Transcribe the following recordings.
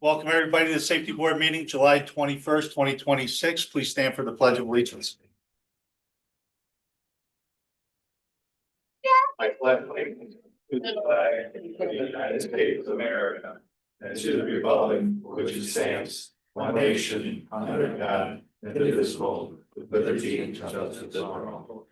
Welcome everybody to the Safety Board meeting, July 21st, 2026. Please stand for the Pledge of Allegiance. I pledge allegiance to the flag of the United States of America and to the republic for which it stands, one nation, under God, indivisible, with liberty and justice for all.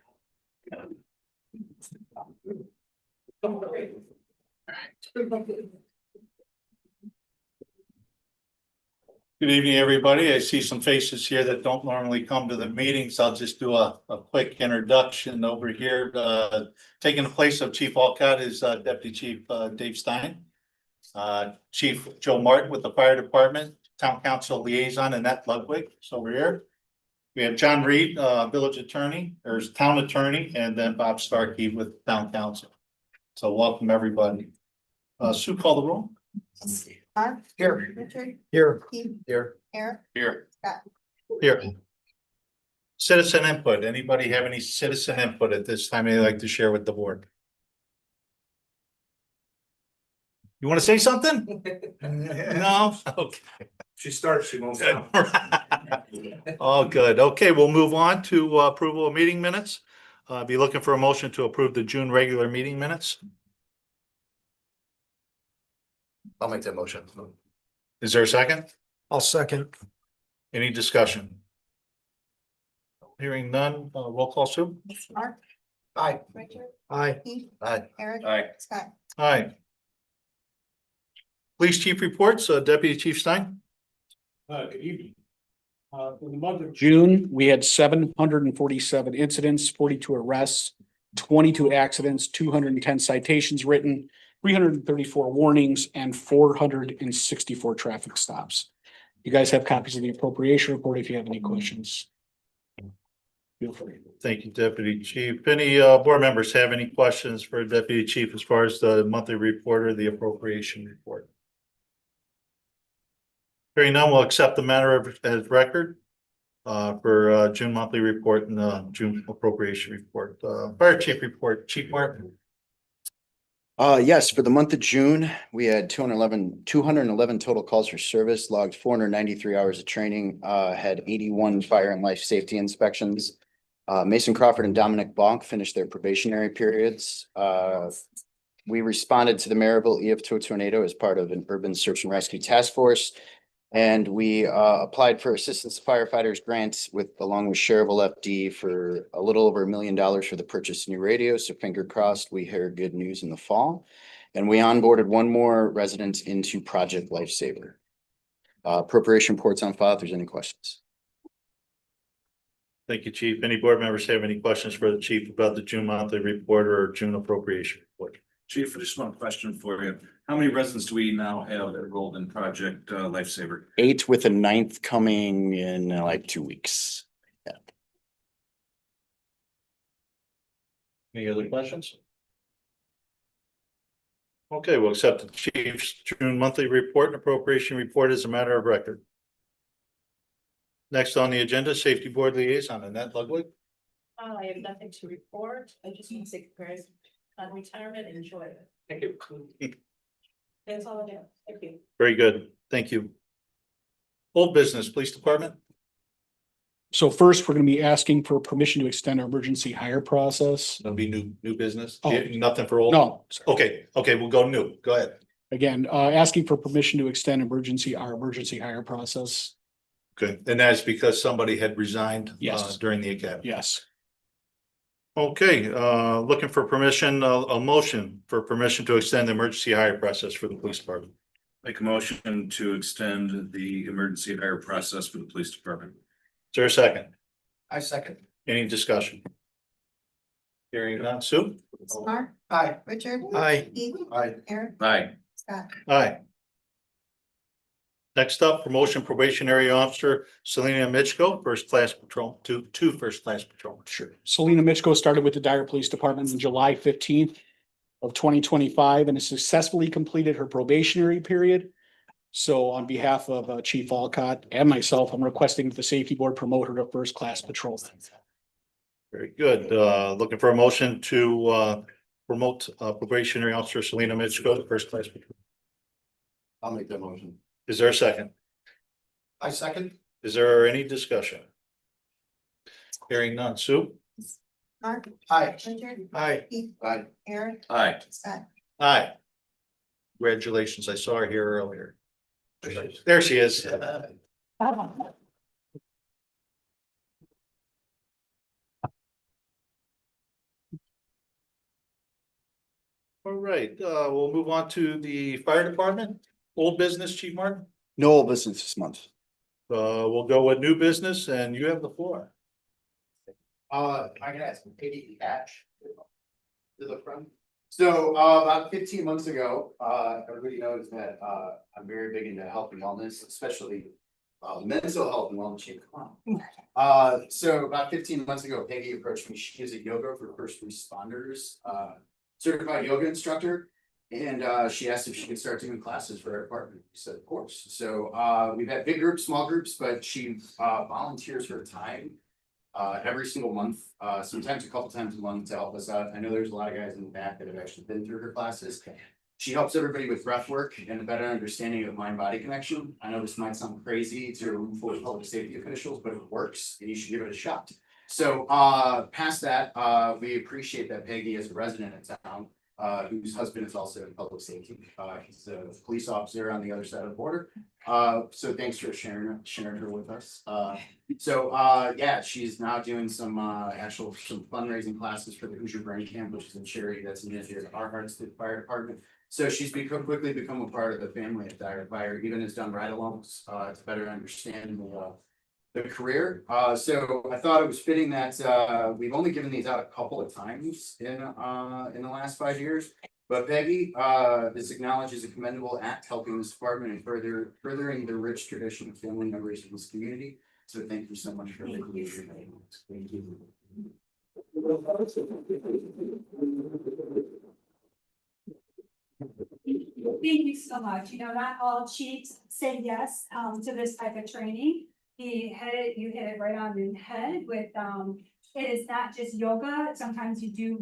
Good evening, everybody. I see some faces here that don't normally come to the meetings. I'll just do a quick introduction over here. Taking the place of Chief Alcott is Deputy Chief Dave Stein. Chief Joe Martin with the Fire Department, Town Council Liaison Annette Ludwig is over here. We have John Reed, Village Attorney, there's Town Attorney, and then Bob Starkey with Town Council. So welcome, everybody. Sue, call the roll. Mark? Here. Richard? Here. Keith? Here. Eric? Here. Scott? Here. Citizen input. Anybody have any citizen input at this time they'd like to share with the board? You want to say something? No? Okay. She starts, she won't stop. Oh, good. Okay, we'll move on to approval of meeting minutes. Be looking for a motion to approve the June regular meeting minutes. I'll make that motion. Is there a second? I'll second. Any discussion? Hearing none, roll call, Sue? Mark? Aye. Richard? Aye. Keith? Aye. Eric? Aye. Scott? Aye. Police chief reports, Deputy Chief Stein. Good evening. In the month of June, we had 747 incidents, 42 arrests, 22 accidents, 210 citations written, 334 warnings, and 464 traffic stops. You guys have copies of the appropriation report if you have any questions. Feel free. Thank you, Deputy Chief. Any board members have any questions for Deputy Chief as far as the monthly report or the appropriation report? Hearing none, we'll accept the matter as record for June monthly report and June appropriation report. Fire Chief report, Chief Martin. Yes, for the month of June, we had 211 total calls for service, logged 493 hours of training, had 81 fire and life safety inspections. Mason Crawford and Dominic Bonk finished their probationary periods. We responded to the Maryville EF2 tornado as part of an urban search and rescue task force. And we applied for assistance firefighters grants along with Cherville FD for a little over $1 million for the purchase of new radios. So finger crossed, we hear good news in the fall. And we onboarded one more resident into Project Lifesaver. Appropriation reports on file if there's any questions. Thank you, Chief. Any board members have any questions for the chief about the June monthly report or June appropriation report? Chief, just one question for you. How many residents do we now have enrolled in Project Lifesaver? 8 with a 9th coming in like 2 weeks. Any other questions? Okay, we'll accept the chief's June monthly report and appropriation report as a matter of record. Next on the agenda, Safety Board Liaison, Annette Ludwig. I have nothing to report. I just want to say congrats on retirement and enjoy it. Thank you. That's all I have. Thank you. Very good. Thank you. Old business, police department. So first, we're going to be asking for permission to extend our emergency hire process. That'll be new business. Oh. Nothing for old. No, sorry. Okay, we'll go new. Go ahead. Again, asking for permission to extend our emergency hire process. Okay, and that's because somebody had resigned Yes. during the academy. Yes. Okay, looking for permission, a motion for permission to extend the emergency hire process for the police department. Make a motion to extend the emergency hire process for the police department. Is there a second? I second. Any discussion? Hearing none, Sue? Mark? Aye. Richard? Aye. Keith? Aye. Eric? Aye. Scott? Aye. Next up, promotion probationary officer Selena Mitchko, first class patrol, two first class patrol. Sure. Selena Mitchko started with the Dyer Police Department on July 15th of 2025 and has successfully completed her probationary period. So on behalf of Chief Alcott and myself, I'm requesting that the safety board promote her to first class patrol. Very good. Looking for a motion to promote probationary officer Selena Mitchko to first class patrol. I'll make that motion. Is there a second? I second. Is there any discussion? Hearing none. Sue? Mark. Aye. Richard. Aye. Keith. Aye. Aaron. Aye. Scott. Aye. Congratulations. I saw her here earlier. There she is. All right, we'll move on to the fire department. Old business, Chief Martin. No old business this month. We'll go with new business and you have the floor. I can ask Peggy Hatch to the front. So about 15 months ago, everybody knows that I'm very big into health and wellness, especially mental health and wellness. Come on. So about 15 months ago, Peggy approached me. She is a yoga for first responders, certified yoga instructor. And she asked if she could start doing classes for our department. We said, of course. So we've had big groups, small groups, but she volunteers her time every single month, sometimes a couple times a month to help us out. I know there's a lot of guys in the back that have actually been through her classes. She helps everybody with breath work and a better understanding of mind-body connection. I know this might sound crazy to a room full of public safety officials, but it works and you should give it a shot. So past that, we appreciate that Peggy is a resident of town, whose husband is also in public safety. He's a police officer on the other side of the border. So thanks for sharing her with us. Yeah, she's now doing some some fundraising classes for the Hoosier Brain Camp, which is a charity that's initiated our Hearts to the Fire Department. So she's quickly become a part of the family at Dyer Fire, even has done ride-alongs to better understand the career. So I thought it was fitting that we've only given these out a couple of times in the last 5 years. But Peggy, this acknowledges a commendable act helping this department and furthering the rich tradition of family members in this community. So thank you so much for making me your name. Thank you. Thank you so much. You know, not all chiefs say yes to this type of training. You hit it right on the head with it is not just yoga. Sometimes you do,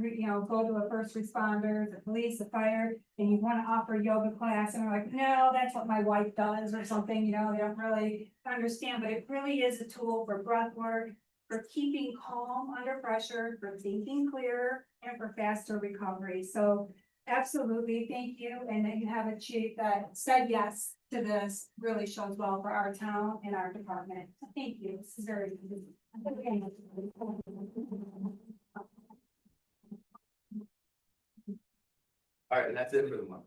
go to a first responder, the police, the fire, and you want to offer yoga class, and they're like, no, that's what my wife does or something, they don't really understand, but it really is a tool for breath work, for keeping calm under pressure, for thinking clearer, and for faster recovery. So absolutely, thank you. And that you have a chief that said yes to this really shows well for our town and our department. So thank you. This is very. All right, and that's it for the month.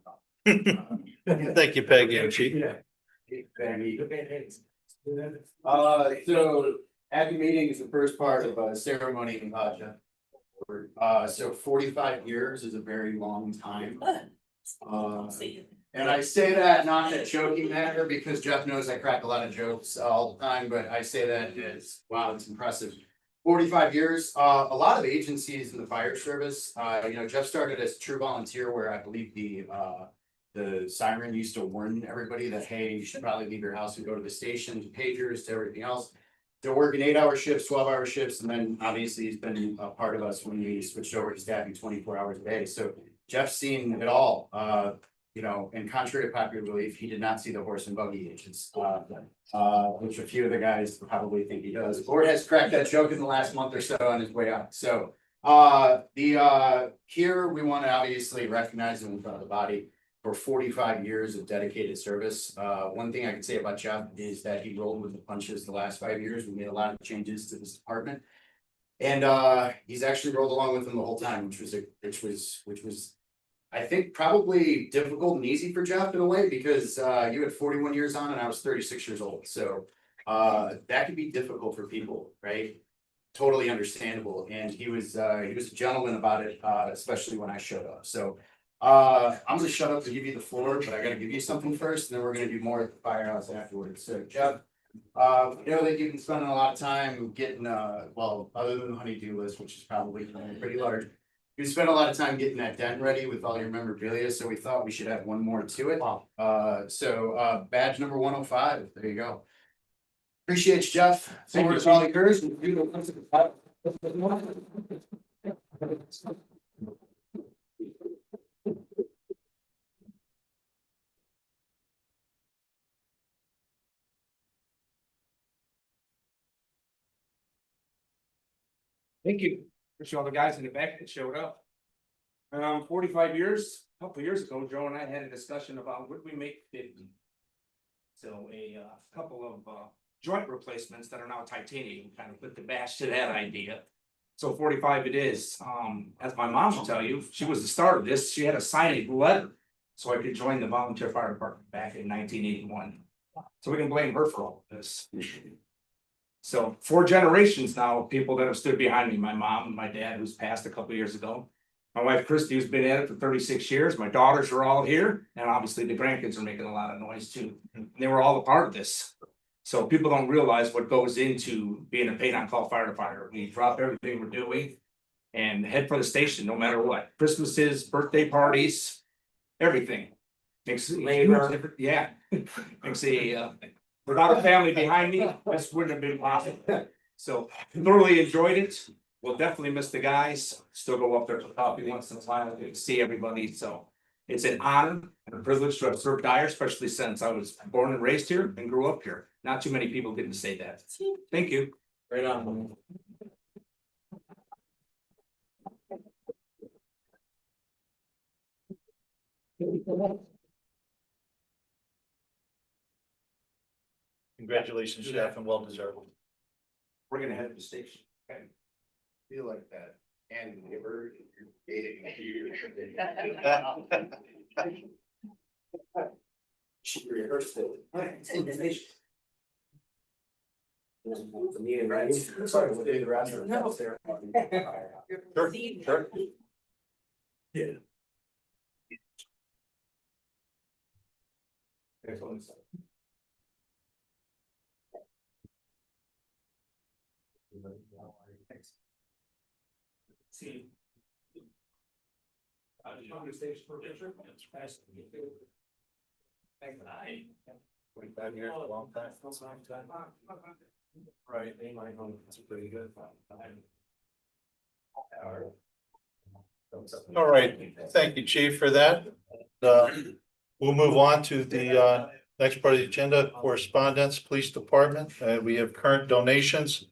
Thank you, Peggy and Chief. So happy meeting is the first part of a ceremony. So 45 years is a very long time. And I say that not in a joking manner because Jeff knows I crack a lot of jokes all the time, but I say that as, wow, it's impressive. 45 years, a lot of agencies in the fire service, Jeff started as a true volunteer where I believe the siren used to warn everybody that, hey, you should probably leave your house and go to the station, to pagers, to everything else. They're working 8-hour shifts, 12-hour shifts, and then obviously he's been a part of us when we switched over to staffing 24 hours a day. So Jeff's seen it all, and contrary to popular belief, he did not see the horse and buggy agents, which a few of the guys probably think he does, or has cracked that joke in the last month or so on his way out. So here we want to obviously recognize him in front of the body for 45 years of dedicated service. One thing I can say about Jeff is that he rolled with the punches the last 5 years. We made a lot of changes to this department. And he's actually rolled along with them the whole time, which was I think probably difficult and easy for Jeff in a way, because you had 41 years on and I was 36 years old. So that could be difficult for people, right? Totally understandable. And he was a gentleman about it, especially when I showed up. So I'm gonna shut up to give you the floor, but I gotta give you something first, and then we're gonna do more at the firehouse afterwards. So Jeff, I know that you've been spending a lot of time getting other than the honeydew list, which is probably pretty large. You spent a lot of time getting that den ready with all your memorabilia, so we thought we should add one more to it. So badge number 105, there you go. Appreciate you, Jeff. Thank you. Forward to all yours. Thank you. Appreciate all the guys in the back that showed up. 45 years, a couple years ago, Joe and I had a discussion about would we make 50? So a couple of joint replacements that are now titanium kind of put the bash to that idea. So 45 it is. As my mom will tell you, she was the start of this. She had to sign a letter so I could join the volunteer fire department back in 1981. So we can blame her for all of this. So 4 generations now of people that have stood behind me, my mom and my dad, who's passed a couple of years ago. My wife Christy, who's been at it for 36 years. My daughters are all here, and obviously the grandkids are making a lot of noise too. And they were all a part of this. So people don't realize what goes into being a paid on call firefighter. We drop everything we're doing and head for the station, no matter what. Christmases, birthday parties, everything. Makes yeah, makes without a family behind me, this wouldn't have been possible. So thoroughly enjoyed it. We'll definitely miss the guys. Still go up there for coffee once in a while to see everybody. So it's an honor and a privilege to have served Dyer, especially since I was born and raised here and grew up here. Not too many people get to say that. Thank you. Right on. Congratulations, Jeff, and well deserved. We're gonna head to the station. Okay. Feel like that. And never. She rehearsed it. It's in the station. The meeting, right? Sorry, we'll do the rest of it. No. Sure, sure. Yeah. Excellent. See. On the stage for a picture. Thank you. 25 years, a long time. Right, they might know it's pretty good. All right, thank you, Chief, for that. We'll move on to the next part of the agenda, correspondence, Police Department. We have current donations.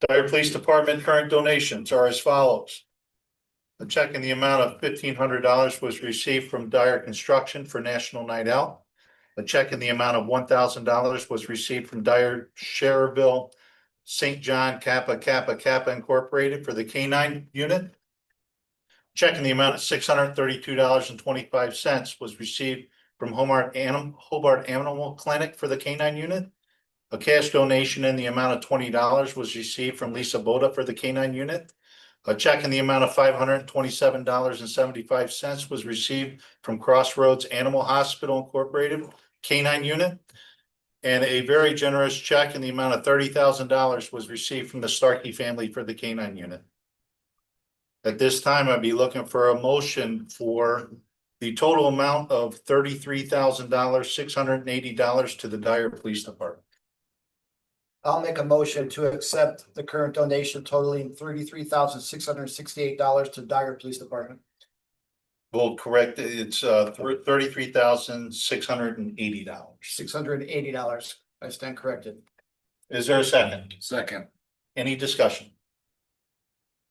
Dyer Police Department current donations are as follows. A check in the amount of $1,500 was received from Dyer Construction for National Night Out. A check in the amount of $1,000 was received from Dyer Schererville St. John Kappa Kappa Kappa Incorporated for the K-9 unit. Check in the amount of $632.25 was received from Hobart Animal Clinic for the K-9 unit. A cash donation in the amount of $20 was received from Lisa Boda for the K-9 unit. A check in the amount of $527.75 was received from Crossroads Animal Hospital Incorporated K-9 unit. And a very generous check in the amount of $30,000 was received from the Starkey family for the K-9 unit. At this time, I'd be looking for a motion for the total amount of $33,680 to the Dyer Police Department. I'll make a motion to accept the current donation totaling $33,668 to Dyer Police Department. We'll correct it. It's $33,680. $680. I stand corrected. Is there a second? Second. Any discussion?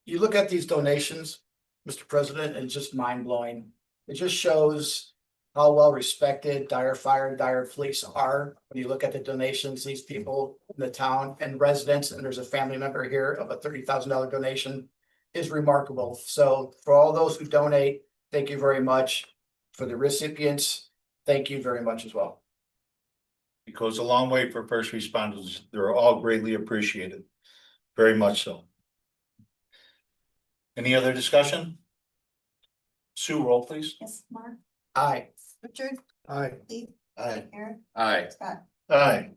You look at these donations, Mr. President, and it's just mind blowing. It just shows how well respected Dyer Fire and Dyer Police are. When you look at the donations, these people in the town and residents, and there's a family member here of a $30,000 donation, is remarkable. So for all those who donate, thank you very much. For the recipients, thank you very much as well. It goes a long way for first responders. They're all greatly appreciated. Very much so. Any other discussion? Sue, roll please. Yes, Mark, Aye. Richard, Aye. Steve, Aye. Aaron, Aye. Scott. Aye.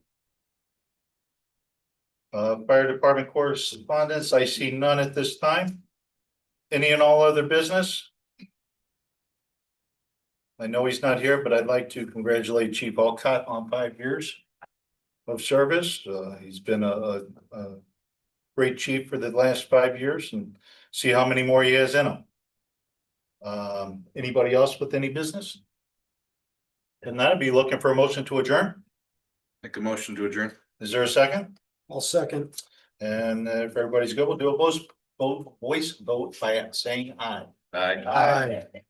Fire Department correspondence, I see none at this time. Any and all other business? I know he's not here, but I'd like to congratulate Chief Alcott on 5 years of service. He's been a great chief for the last 5 years and see how many more he has in him. Anybody else with any business? And that'd be looking for a motion to adjourn. Make a motion to adjourn. Is there a second? I'll second. And if everybody's good, we'll do a voice vote by saying aye. Aye. Aye.